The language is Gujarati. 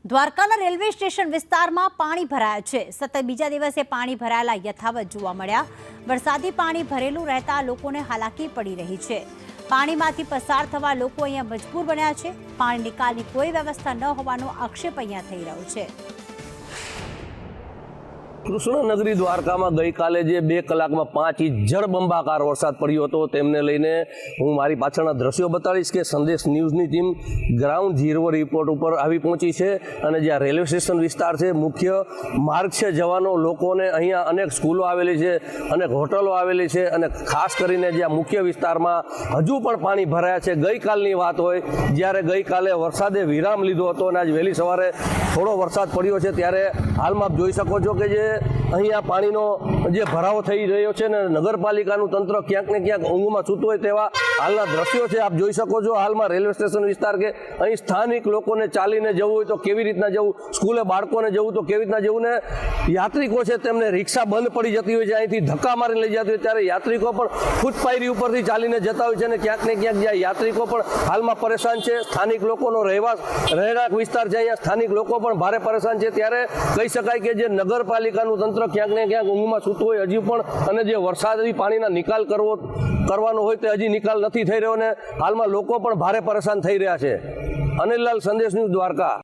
દ્વારકાના રેલવે સ્ટેશન વિસ્તારમાં પાણી ભરાયા છે। સતત બીજા દિવસે પાણી ભરાયેલા યથાવત જોવા મળ્યા। વરસાદી પાણી ભરેલું રહેતા લોકોને હાલાકી પડી રહી છે। પાણીમાંથી પસાર થવા લોકો અહીંયા મજબૂર બન્યા છે। પાણી નિકાલની કોઈ વ્યવસ્થા ન હોવાનો આક્ષેપ અહીંયા થઈ રહ્યો છે। કૃષ્ણનગરી દ્વારકામાં ગઈકાલે જે 2 કલાકમાં 5 ઇંચ જળબંબાકાર વરસાદ પડ્યો હતો તેમને લઈને હું મારી પાછળના દ્રશ્યો બતાડીશ કે સંદેશ ન્યૂઝની ટીમ ગ્રાઉન્ડ ઝીરો રિપોર્ટ ઉપર આવી પહોંચી છે અને જ્યાં રેલવે સ્ટેશન વિસ્તાર છે, મુખ્ય માર્ગ છે જવાનો લોકોને, અહીંયા અનેક સ્કૂલો આવેલી છે, અનેક હોટલો આવેલી છે અને ખાસ કરીને જ્યાં મુખ્ય વિસ્તારમાં હજુ પણ પાણી ભરાયા છે। ગઈકાલની વાત હોય જ્યારે ગઈકાલે વરસાદે વિરામ લીધો હતો અને આજ વહેલી સવારે થોડો વરસાદ પડ્યો છે ત્યારે હાલમાં આપ જોઈ શકો છો કે જે અહીંયા પાણીનો જે ભરાવો થઈ રહ્યો છે ને નગરપાલિકાનું તંત્ર ક્યાંક ને ક્યાંક ઊંઘમાં સૂતું હોય તેવા હાલના દ્રશ્યો છે। આપ જોઈ શકો છો હાલમાં રેલવે સ્ટેશન વિસ્તાર કે અહીં સ્થાનિક લોકોને ચાલીને જવું હોય તો કેવી રીતના જવું, સ્કૂલે બાળકોને જવું તો કેવી રીતના જવું, ને યાત્રિકો છે તેમને રિક્ષા બંધ પડી જતી હોય છે, અહીંથી ધક્કા મારીને લઈ જતી હોય ત્યારે યાત્રિકો પણ ફૂટપાયરી ઉપરથી ચાલીને જતા હોય છે અને ક્યાંક ને ક્યાંક જ્યાં યાત્રિકો પણ હાલમાં પરેશાન છે। સ્થાનિક લોકોનો રહેણાંક વિસ્તાર છે, અહીંયા સ્થાનિક લોકો પણ ભારે પરેશાન છે। ત્યારે કહી શકાય કે જે નગરપાલિકાનું તંત્ર ક્યાંક ને ક્યાંક ઊંઘમાં સૂતું હોય હજી પણ, અને જે વરસાદી પાણીના નિકાલ કરવાનો હોય તે હજી નિકાલ નથી થઈ રહ્યો ને હાલમાં લોકો પણ ભારે પરેશાન થઈ રહ્યા છે। અનિલ લાલ, સંદેશ ન્યૂઝ, દ્વારકા।